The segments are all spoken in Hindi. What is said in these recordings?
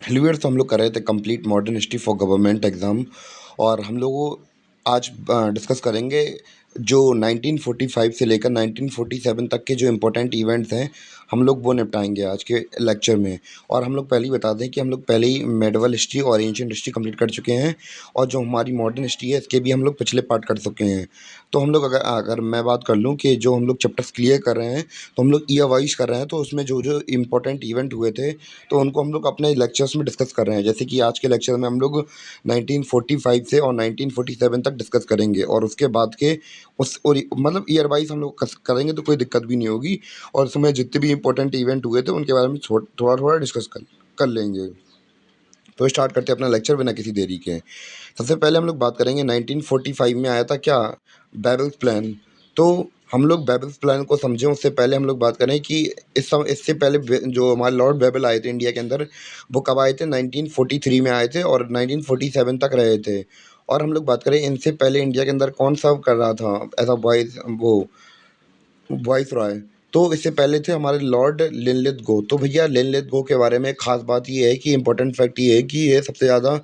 हेलिवेयर तो हम लोग कर रहे थे complete modern history for government exam. और हम लोग आज डिस्कस करेंगे जो 1945 से लेकर 1947 तक के जो इम्पोर्टेंट इवेंट्स हैं, हम लोग वो निपटाएंगे आज के लेक्चर में। और हम लोग पहले ही बता दें कि हम लोग पहले ही मेडिवल हिस्ट्री और एंशिएंट हिस्ट्री कंप्लीट कर चुके हैं, और जो हमारी मॉडर्न हिस्ट्री है इसके भी हम लोग पिछले पार्ट कर चुके हैं। तो हम लोग अगर अगर मैं बात कर लूँ कि जो हम लोग चैप्टर्स क्लियर कर रहे हैं, तो हम लोग ईयर वाइज कर रहे हैं, तो उसमें जो जो इम्पोर्टेंट इवेंट हुए थे तो उनको हम लोग अपने लेक्चर्स में डिस्कस कर रहे हैं। जैसे कि आज के लेक्चर में हम लोग 1945 से और 1947 तक डिस्कस करेंगे, और उसके बाद के उस और मतलब ईयर वाइज हम लोग करेंगे तो कोई दिक्कत भी नहीं होगी। और उसमें जितने भी इंपॉर्टेंट इवेंट हुए थे उनके बारे में थोड़ा थोड़ा डिस्कस कर लेंगे। तो स्टार्ट करते हैं अपना लेक्चर बिना किसी देरी के। सबसे पहले हम लोग बात करेंगे 1945 में आया था क्या, बेबल्स प्लान। तो हम लोग बेबल्स प्लान को समझें उससे पहले हम लोग बात करें कि इससे पहले जो हमारे लॉर्ड बेबल आए थे इंडिया के अंदर, वो कब आए थे? 1943 में आए थे और 1947 तक रहे थे। और हम लोग बात करें इनसे पहले इंडिया के अंदर कौन सर्व कर रहा था एज अ वॉइस रॉय। तो इससे पहले थे हमारे लॉर्ड लिनलिथ गो। तो भैया लिनलिथ गो के बारे में खास बात ये है कि इंपॉर्टेंट फैक्ट ये है कि ये सबसे ज़्यादा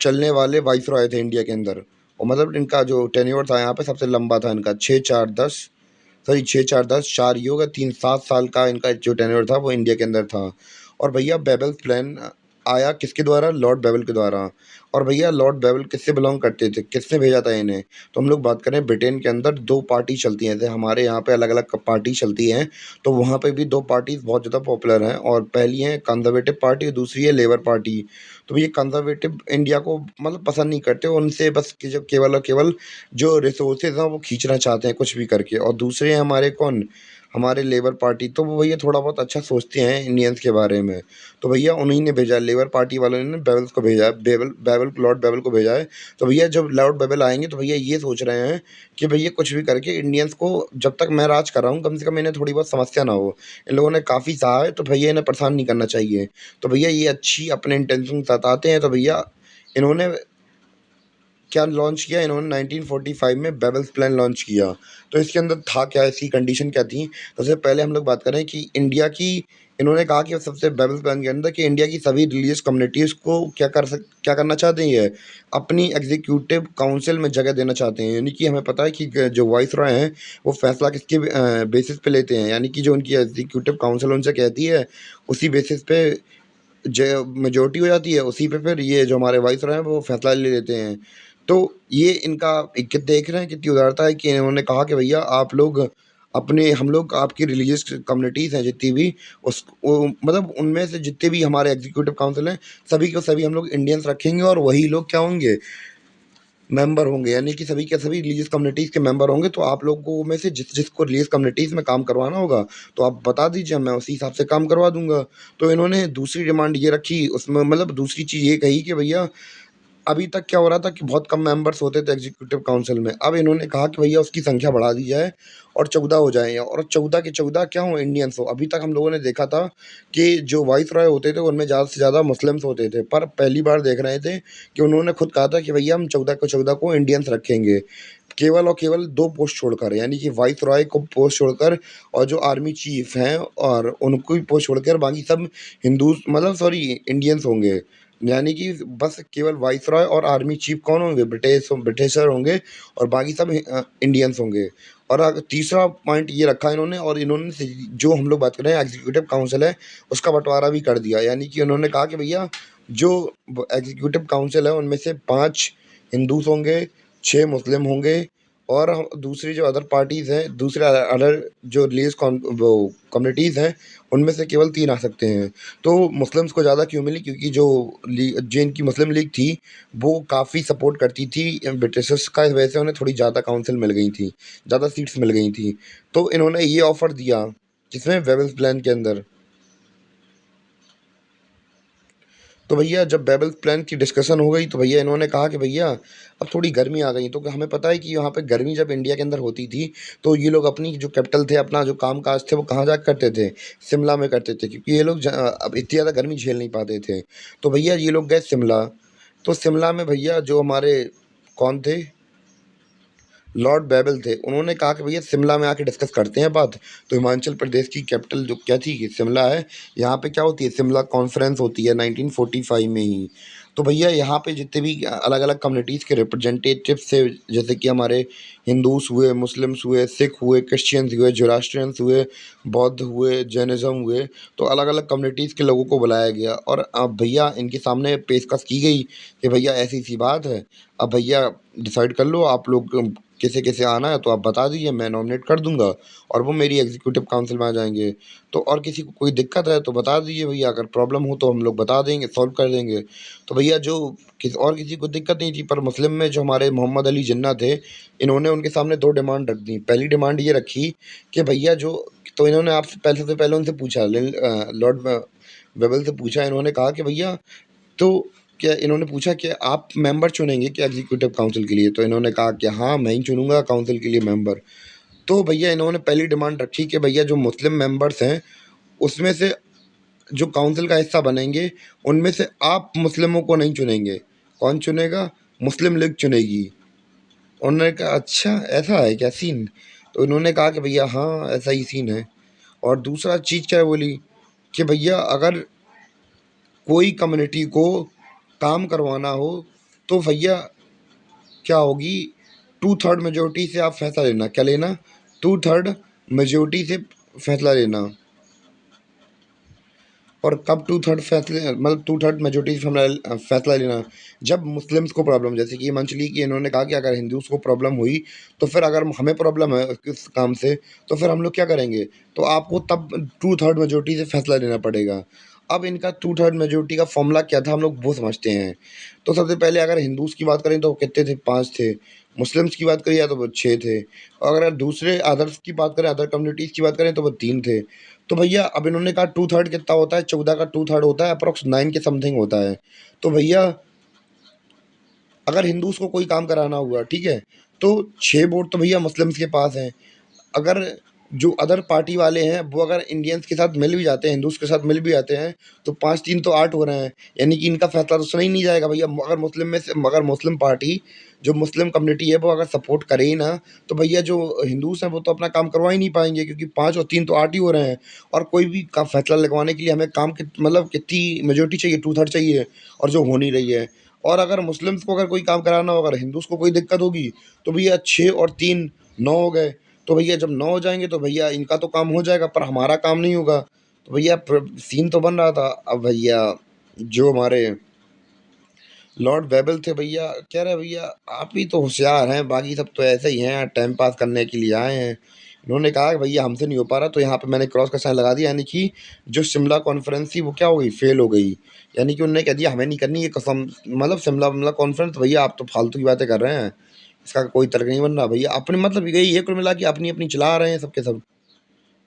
चलने वाले वाइसरॉय थे इंडिया के अंदर। और मतलब इनका जो टेन्योर था यहाँ पे सबसे लंबा था इनका, 6 4 10 4 योग 3 7 साल का इनका जो टेन्योर था वो इंडिया के अंदर था। और भैया बेबल्स प्लान आया किसके द्वारा? लॉर्ड बेबल के द्वारा। और भैया लॉर्ड बेबल किससे बिलोंग करते थे, किसने भेजा था इन्हें? तो हम लोग बात करें ब्रिटेन के अंदर दो पार्टी चलती हैं, जैसे हमारे यहाँ पे अलग अलग पार्टी चलती हैं, तो वहाँ पे भी दो पार्टीज बहुत ज़्यादा पॉपुलर हैं। और पहली है कंजर्वेटिव पार्टी और दूसरी है लेबर पार्टी। तो ये कंजर्वेटिव इंडिया को मतलब पसंद नहीं करते, उनसे बस कि जो केवल और केवल जो रिसोर्सेज हैं वो खींचना चाहते हैं कुछ भी करके। और दूसरे हैं हमारे कौन, हमारे लेबर पार्टी। तो वो भैया थोड़ा बहुत अच्छा सोचते हैं इंडियंस के बारे में। तो भैया उन्हीं ने भेजा, लेबर पार्टी वालों ने बेबल्स को भेजा है, लॉर्ड बेबल को भेजा है। तो भैया जब लॉर्ड बेबल आएंगे तो भैया ये सोच रहे हैं कि भैया कुछ भी करके इंडियंस को, जब तक मैं राज कर रहा हूँ कम से कम इन्हें थोड़ी बहुत समस्या ना हो। इन लोगों ने काफ़ी सहा है तो भैया इन्हें परेशान नहीं करना चाहिए। तो भैया ये अच्छी अपने इंटेंशन बताते हैं। तो भैया इन्होंने क्या लॉन्च किया? इन्होंने 1945 में बेबल्स प्लान लॉन्च किया। तो इसके अंदर था क्या, इसकी कंडीशन क्या थी? सबसे पहले हम लोग बात करें कि इंडिया की, इन्होंने कहा कि सबसे बेबल्स प्लान के अंदर कि इंडिया की सभी रिलीजियस कम्युनिटीज़ को क्या करना चाहते हैं ये, अपनी एग्जीक्यूटिव काउंसिल में जगह देना चाहते हैं। यानी कि हमें पता है कि जो वाइस रॉय हैं वो फैसला किसके बेसिस पे लेते हैं, यानी कि जो उनकी एग्जीक्यूटिव काउंसिल उनसे कहती है उसी बेसिस पे जो मेजोरिटी हो जाती है, उसी पे फिर ये जो हमारे वाइस रहे हैं वो फैसला ले लेते हैं। तो ये इनका देख रहे हैं कितनी उदारता है कि इन्होंने कहा कि भैया आप लोग अपने, हम लोग आपकी रिलीजियस कम्युनिटीज़ हैं जितनी भी, उस मतलब उनमें से जितने भी हमारे एग्जीक्यूटिव काउंसिल हैं सभी के सभी हम लोग इंडियंस रखेंगे, और वही लोग क्या होंगे, मेंबर होंगे। यानी कि सभी के सभी रिलीजियस कम्युनिटीज़ के मेंबर होंगे। तो आप लोगों में से जिसको रिलीजियस कम्युनिटीज़ में काम करवाना होगा तो आप बता दीजिए, मैं उसी हिसाब से काम करवा दूंगा। तो इन्होंने दूसरी डिमांड ये रखी, उसमें मतलब दूसरी चीज़ ये कही कि भैया अभी तक क्या हो रहा था कि बहुत कम मेंबर्स होते थे एग्जीक्यूटिव काउंसिल में, अब इन्होंने कहा कि भैया उसकी संख्या बढ़ा दी जाए और 14 हो जाए, और 14 के 14 क्या हो, इंडियंस हो। अभी तक हम लोगों ने देखा था कि जो वाइस रॉय होते थे उनमें ज़्यादा से ज़्यादा मुस्लिम्स होते थे, पर पहली बार देख रहे थे कि उन्होंने खुद कहा था कि भैया हम 14 को इंडियंस रखेंगे, केवल और केवल दो पोस्ट छोड़कर, यानी कि वाइस रॉय को पोस्ट छोड़कर, और जो आर्मी चीफ हैं और उनको भी पोस्ट छोड़कर बाकी सब हिंदू, मतलब सॉरी इंडियंस होंगे। यानी कि बस केवल वाइसरॉय और आर्मी चीफ कौन होंगे, ब्रिटिशर होंगे, और बाकी सब इंडियंस होंगे। और तीसरा पॉइंट ये रखा इन्होंने, और इन्होंने जो हम लोग बात कर रहे हैं एग्जीक्यूटिव काउंसिल है उसका बंटवारा भी कर दिया। यानी कि उन्होंने कहा कि भैया जो एग्जीक्यूटिव काउंसिल है उनमें से 5 हिंदूज होंगे, 6 मुस्लिम होंगे, और दूसरी जो अदर पार्टीज़ हैं, दूसरे अदर जो रिलीजियस वो कम्युनिटीज़ हैं उनमें से केवल 3 आ सकते हैं। तो मुस्लिम्स को ज़्यादा क्यों मिली? क्योंकि जो इनकी मुस्लिम लीग थी वो काफ़ी सपोर्ट करती थी ब्रिटिशर्स का, इस वजह से उन्हें थोड़ी ज़्यादा काउंसिल मिल गई थी, ज़्यादा सीट्स मिल गई थी। तो इन्होंने ये ऑफ़र दिया किसमें, वेबल्स प्लान के अंदर। तो भैया जब बेबल्स प्लान की डिस्कशन हो गई तो भैया इन्होंने कहा कि भैया अब थोड़ी गर्मी आ गई, तो हमें पता है कि यहाँ पे गर्मी जब इंडिया के अंदर होती थी तो ये लोग अपनी जो कैपिटल थे, अपना जो काम काज थे वो कहाँ जा करते थे, शिमला में करते थे, क्योंकि ये लोग अब इतनी ज़्यादा गर्मी झेल नहीं पाते थे। तो भैया ये लोग गए शिमला। तो शिमला में भैया जो हमारे कौन थे, लॉर्ड बेबल थे, उन्होंने कहा कि भैया शिमला में आके डिस्कस करते हैं बात। तो हिमाचल प्रदेश की कैपिटल जो क्या थी कि शिमला है, यहाँ पे क्या होती है, शिमला कॉन्फ्रेंस होती है 1945 में ही। तो भैया यहाँ पे जितने भी अलग अलग कम्युनिटीज़ के रिप्रेजेंटेटिव्स थे, जैसे कि हमारे हिंदूस हुए, मुस्लिम्स हुए, सिख हुए, क्रिश्चियंस हुए, जोरास्ट्रियंस हुए, बौद्ध हुए, जैनिज़्म हुए, तो अलग अलग कम्युनिटीज़ के लोगों को बुलाया गया और अब भैया इनके सामने पेशकश की गई कि भैया ऐसी सी बात है, अब भैया डिसाइड कर लो आप लोग किसे किसे आना है, तो आप बता दीजिए, मैं नॉमिनेट कर दूंगा और वो मेरी एग्जीक्यूटिव काउंसिल में आ जाएंगे। तो और किसी को कोई दिक्कत है तो बता दीजिए भैया, अगर प्रॉब्लम हो तो हम लोग बता देंगे, सॉल्व कर देंगे। तो भैया जो किसी को दिक्कत नहीं थी, पर मुस्लिम में जो हमारे मोहम्मद अली जिन्ना थे, इन्होंने उनके सामने दो डिमांड रख दी। पहली डिमांड ये रखी कि भैया जो, तो इन्होंने आपसे पहले से पहले उनसे पूछा, लॉर्ड वेबल से पूछा, इन्होंने कहा कि भैया, तो क्या इन्होंने पूछा कि आप मेंबर चुनेंगे क्या एग्जीक्यूटिव काउंसिल के लिए? तो इन्होंने कहा कि हाँ, मैं ही चुनूंगा काउंसिल के लिए मेंबर। तो भैया इन्होंने पहली डिमांड रखी कि भैया जो मुस्लिम मेंबर्स हैं, उसमें से जो काउंसिल का हिस्सा बनेंगे, उनमें से आप मुस्लिमों को नहीं चुनेंगे। कौन चुनेगा? मुस्लिम लीग चुनेगी। उन्होंने कहा अच्छा ऐसा है क्या सीन? तो इन्होंने कहा कि भैया हाँ, ऐसा ही सीन है। और दूसरा चीज़ क्या बोली कि भैया अगर कोई कम्युनिटी को काम करवाना हो, तो भैया क्या होगी, टू थर्ड मेजोरिटी से आप फैसला लेना। क्या लेना? टू थर्ड मेजोरिटी से फैसला लेना। और कब टू थर्ड फैसले, मतलब टू थर्ड मेजोरिटी से फैसला लेना, जब मुस्लिम्स को प्रॉब्लम, जैसे कि मंचली की इन्होंने कहा कि अगर हिंदूज को प्रॉब्लम हुई, तो फिर अगर हमें प्रॉब्लम है इस काम से, तो फिर हम लोग क्या करेंगे? तो आपको तब टू थर्ड मेजोरिटी से फैसला लेना पड़ेगा। अब इनका टू थर्ड मेजोरिटी का फॉर्मूला क्या था, हम लोग वो समझते हैं। तो सबसे पहले अगर हिंदूज की बात करें तो वो कितने थे? 5 थे। मुस्लिम्स की बात करिए तो वो 6 थे। और अगर दूसरे अदर्स की बात करें, अदर कम्युनिटीज़ की बात करें, तो वो 3 थे। तो भैया अब इन्होंने कहा टू थर्ड कितना होता है? 14 का टू थर्ड होता है अप्रोक्स 9 के समथिंग होता है। तो भैया अगर हिंदूज को कोई काम कराना हुआ, ठीक है, तो 6 वोट तो भैया मुस्लिम्स के पास हैं। अगर जो अदर पार्टी वाले हैं, वो अगर इंडियंस के साथ मिल भी जाते हैं, हिंदूज़ के साथ मिल भी जाते हैं, तो 5-3 तो 8 हो रहे हैं। यानी कि इनका फैसला तो सुना ही नहीं जाएगा भैया। अगर मुस्लिम पार्टी, जो मुस्लिम कम्युनिटी है, वो अगर सपोर्ट करे ही ना, तो भैया जो हिंदूज़ हैं वो तो अपना काम करवा ही नहीं पाएँगे, क्योंकि 5 और 3 तो 8 ही हो रहे हैं। और कोई भी का फैसला लगवाने के लिए हमें काम मतलब कितनी मेजॉरिटी चाहिए? टू थर्ड चाहिए, और जो हो नहीं रही है। और अगर मुस्लिम्स को अगर कोई काम कराना हो, अगर हिंदूज़ को कोई दिक्कत होगी, तो भैया 6 और 3 9 हो गए। तो भैया जब 9 हो जाएँगे तो भैया इनका तो काम हो जाएगा, पर हमारा काम नहीं होगा। तो भैया सीन तो बन रहा था। अब भैया जो हमारे लॉर्ड बेबल थे भैया, कह रहे भैया आप ही तो होशियार हैं, बाकी सब तो ऐसे ही हैं, टाइम पास करने के लिए आए हैं। इन्होंने कहा कि भैया हमसे नहीं हो पा रहा, तो यहाँ पे मैंने क्रॉस का साइन लगा दिया, यानी कि जो शिमला कॉन्फ्रेंस थी वो क्या हो गई, फेल हो गई। यानी कि उन्होंने कह दिया हमें नहीं करनी ये कसम, मतलब शिमला कॉन्फ्रेंस। भैया आप तो फालतू की बातें कर रहे हैं, इसका कोई तर्क नहीं बन रहा भैया। अपने मतलब यही है कुल मिला के, अपनी अपनी चला रहे हैं सबके सब।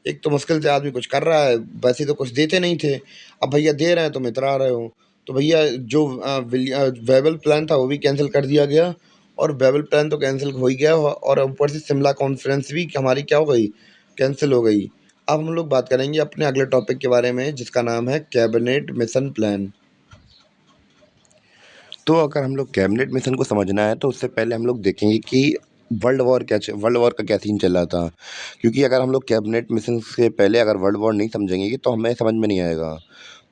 एक तो मुश्किल से आदमी कुछ कर रहा है, वैसे तो कुछ देते नहीं थे, अब भैया दे रहे हैं तुम इतरा रहे हो। तो भैया जो वेबल प्लान था वो भी कैंसिल कर दिया गया, और वेबल प्लान तो कैंसिल हो ही गया, और ऊपर से शिमला कॉन्फ्रेंस भी हमारी क्या हो गई, कैंसिल हो गई। अब हम लोग बात करेंगे अपने अगले टॉपिक के बारे में, जिसका नाम है कैबिनेट मिशन प्लान। तो अगर हम लोग कैबिनेट मिशन को समझना है, तो उससे पहले हम लोग देखेंगे कि वर्ल्ड वॉर का क्या सीन चल रहा था। क्योंकि अगर हम लोग कैबिनेट मिशन से पहले अगर वर्ल्ड वॉर नहीं समझेंगे तो हमें समझ में नहीं आएगा।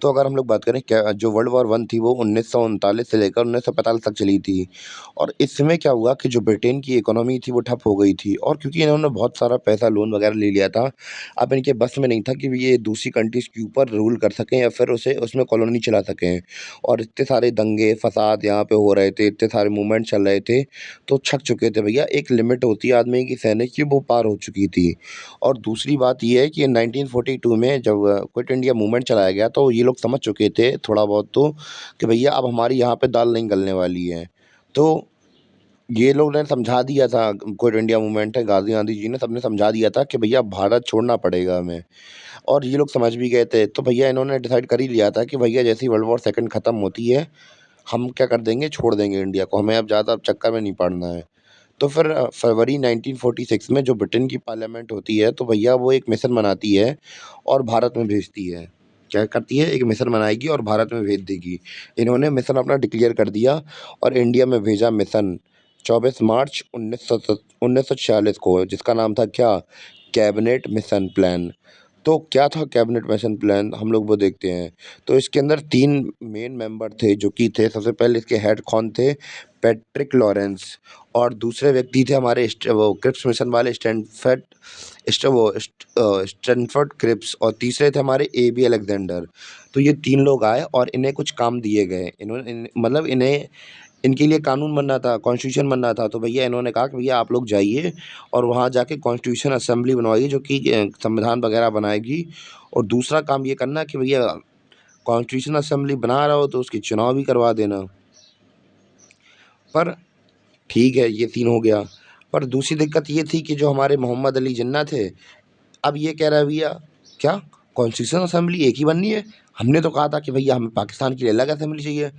तो अगर हम लोग बात करें, क्या जो वर्ल्ड वॉर 1 थी वो 1939 से लेकर 1945 तक चली थी। और इस समय क्या हुआ कि जो ब्रिटेन की इकोनॉमी थी वो ठप हो गई थी, और क्योंकि इन्होंने बहुत सारा पैसा लोन वगैरह ले लिया था, अब इनके बस में नहीं था कि ये दूसरी कंट्रीज़ के ऊपर रूल कर सकें या फिर उसे उसमें कॉलोनी चला सकें। और इतने सारे दंगे फ़साद यहाँ पे हो रहे थे, इतने सारे मूवमेंट चल रहे थे, तो छक चुके थे भैया। एक लिमिट होती है आदमी की सहने की, वो पार हो चुकी थी। और दूसरी बात ये है कि 1942 में जब क्विट इंडिया मूवमेंट चलाया गया, तो ये लोग समझ चुके थे थोड़ा बहुत तो, कि भैया अब हमारी यहाँ पे दाल नहीं गलने वाली है। तो ये लोग ने समझा दिया था, क्विट इंडिया मूवमेंट है, गांधी जी ने सबने समझा दिया था कि भैया भारत छोड़ना पड़ेगा हमें। और ये लोग समझ भी गए थे, तो भैया इन्होंने डिसाइड कर ही लिया था कि भैया जैसे ही वर्ल्ड वॉर सेकंड खत्म होती है, हम क्या कर देंगे, छोड़ देंगे इंडिया को, हमें अब ज़्यादा चक्कर में नहीं पड़ना है। तो फिर फरवरी 1946 में जो ब्रिटेन की पार्लियामेंट होती है, तो भैया वो एक मिशन बनाती है और भारत में भेजती है। क्या करती है, एक मिशन बनाएगी और भारत में भेज देगी। इन्होंने मिशन अपना डिक्लेयर कर दिया और इंडिया में भेजा मिशन, 24 मार्च 1946 को, जिसका नाम था क्या? Cabinet mission plan. तो क्या था कैबिनेट मिशन प्लान, हम लोग वो देखते हैं। तो इसके अंदर 3 मेन मेंबर थे जो कि थे, सबसे पहले इसके हेड कौन थे? Patrick Lawrence. और दूसरे व्यक्ति थे हमारे वो क्रिप्स मिशन वाले स्टैनफोर्ड क्रिप्स, और तीसरे थे हमारे एबी अलेक्जेंडर। तो ये 3 लोग आए और इन्हें कुछ काम दिए गए। मतलब इन्हें इनके लिए कानून बनना था, कॉन्स्टिट्यूशन बनना था। तो भैया इन्होंने कहा कि भैया आप लोग जाइए और वहाँ जाके कॉन्स्टिट्यूशन असेंबली बनवाइए जो कि संविधान वगैरह बनाएगी। और दूसरा काम ये करना कि भैया कॉन्स्टिट्यूशन असेंबली बना रहा हो तो उसके चुनाव भी करवा देना। पर ठीक है, ये सीन हो गया। पर दूसरी दिक्कत ये थी कि जो हमारे मोहम्मद अली जिन्ना थे, अब ये कह रहा है भैया क्या कॉन्स्टिट्यूशन असेंबली एक ही बननी है? हमने तो कहा था कि भैया हमें पाकिस्तान के लिए अलग असेंबली चाहिए।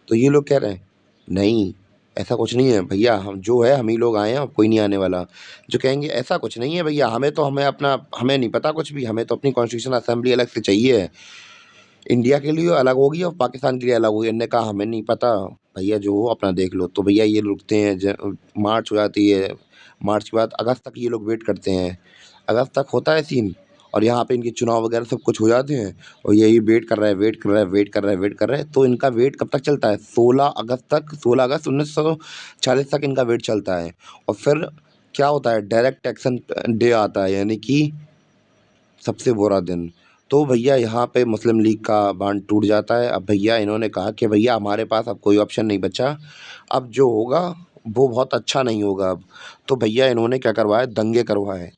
तो ये लोग कह रहे हैं नहीं, ऐसा कुछ नहीं है भैया, हम जो है हम ही लोग आए हैं, अब कोई नहीं आने वाला। जो कहेंगे ऐसा कुछ नहीं है भैया, हमें नहीं पता कुछ भी, हमें तो अपनी कॉन्स्टिट्यूशन असेंबली अलग से चाहिए। इंडिया के लिए अलग होगी और पाकिस्तान के लिए अलग होगी। इन्होंने कहा हमें नहीं पता भैया, जो हो अपना देख लो। तो भैया ये रुकते हैं, मार्च हो जाती है। मार्च के बाद अगस्त तक ये लोग वेट करते हैं। अगस्त तक होता है सीन, और यहाँ पे इनके चुनाव वगैरह सब कुछ हो जाते हैं। और यही वेट कर रहा है, वेट कर रहा है, वेट कर रहा है, वेट कर रहा है। तो इनका वेट कब तक चलता है? 16 अगस्त तक, 16 अगस्त 1940 तक इनका वेट चलता है। और फिर क्या होता है? डायरेक्ट एक्शन डे आता है, यानी कि सबसे बुरा दिन। तो भैया यहाँ पे मुस्लिम लीग का बाँध टूट जाता है। अब भैया इन्होंने कहा कि भैया हमारे पास अब कोई ऑप्शन नहीं बचा, अब जो होगा वो बहुत अच्छा नहीं होगा अब। तो भैया इन्होंने क्या करवाया? दंगे करवाए।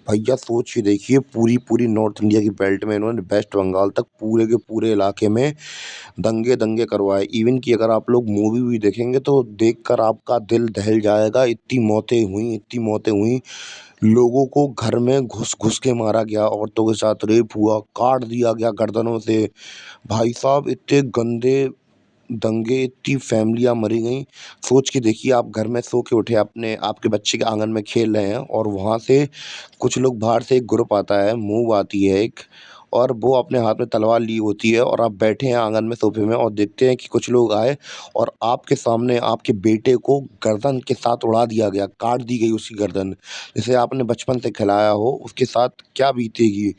भैया सोच के देखिए, पूरी नॉर्थ इंडिया की बेल्ट में इन्होंने वेस्ट बंगाल तक पूरे के पूरे इलाके में दंगे करवाए। इवन कि अगर आप लोग मूवी भी देखेंगे तो देखकर आपका दिल दहल जाएगा, इतनी मौतें हुई। लोगों को घर में घुस-घुस के मारा गया, औरतों के साथ रेप हुआ, काट दिया गया गर्दनों से। भाई साहब इतने गंदे दंगे, इतनी फैमिलियाँ मरी गईं। सोच के देखिए, आप घर में सो के उठे, अपने आपके बच्चे के आँगन में खेल रहे हैं और वहाँ से कुछ लोग बाहर से एक ग्रुप आता है, मूव आती है एक, और वो अपने हाथ में तलवार ली होती है, और आप बैठे हैं आँगन में सोफ़े में और देखते हैं कि कुछ लोग आए और आपके सामने आपके बेटे को गर्दन के साथ उड़ा दिया गया, काट दी गई उसकी गर्दन। जिसे आपने बचपन से खिलाया हो, उसके साथ क्या बीतेगी?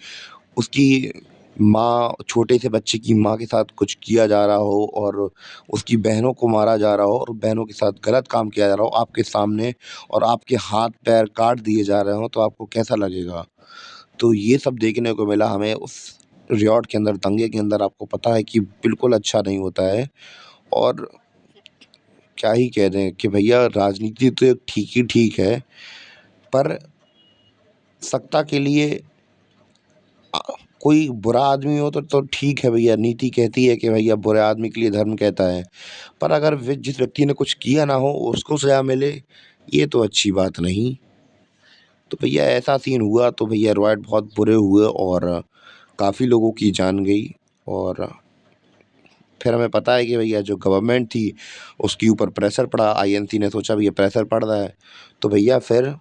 उसकी माँ, छोटे से बच्चे की माँ के साथ कुछ किया जा रहा हो और उसकी बहनों को मारा जा रहा हो और बहनों के साथ गलत काम किया जा रहा हो आपके सामने, और आपके हाथ-पैर काट दिए जा रहे हों, तो आपको कैसा लगेगा? तो ये सब देखने को मिला हमें उस रियॉट के अंदर, दंगे के अंदर। आपको पता है कि बिल्कुल अच्छा नहीं होता है। और क्या ही कह दें कि भैया राजनीति तो ठीक ही ठीक है, पर सत्ता के लिए अ, कोई बुरा आदमी हो तो ठीक है भैया, नीति कहती है कि भैया बुरे आदमी के लिए धर्म कहता है। पर अगर जिस व्यक्ति ने कुछ किया ना हो उसको सज़ा मिले, ये तो अच्छी बात नहीं। तो भैया ऐसा सीन हुआ, तो भैया रॉयट बहुत बुरे हुए और काफ़ी लोगों की जान गई। और फिर हमें पता है कि भैया जो गवर्नमेंट थी उसके ऊपर प्रेशर पड़ा, आईएनसी ने सोचा भैया प्रेशर पड़ रहा है, तो भैया फिर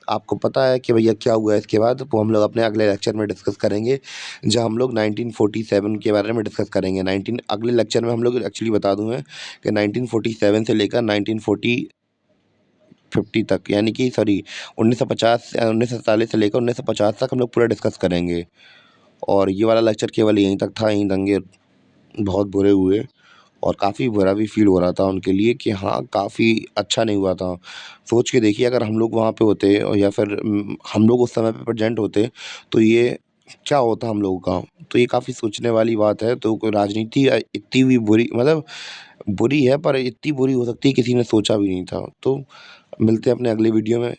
आपको पता है कि भैया क्या हुआ इसके बाद, वो हम लोग अपने अगले लेक्चर में डिस्कस करेंगे, जहाँ हम लोग 1947 के बारे में डिस्कस करेंगे। 19 अगले लेक्चर में हम लोग एक्चुअली बता दूँ मैं कि 1947 से लेकर 1950 तक, यानी कि सॉरी 1947 से लेकर 1950 तक हम लोग पूरा डिस्कस करेंगे। और ये वाला लेक्चर केवल यहीं तक था, यहीं दंगे बहुत बुरे हुए और काफ़ी बुरा भी फ़ील हो रहा था उनके लिए कि हाँ, काफ़ी अच्छा नहीं हुआ था। सोच के देखिए, अगर हम लोग वहाँ पे होते और या फिर हम लोग उस समय पे प्रेज़ेंट होते, तो ये क्या होता हम लोगों का? तो ये काफ़ी सोचने वाली बात है। तो कोई राजनीति इतनी भी बुरी, मतलब बुरी है, पर इतनी बुरी हो सकती है किसी ने सोचा भी नहीं था। तो मिलते हैं अपने अगले वीडियो में।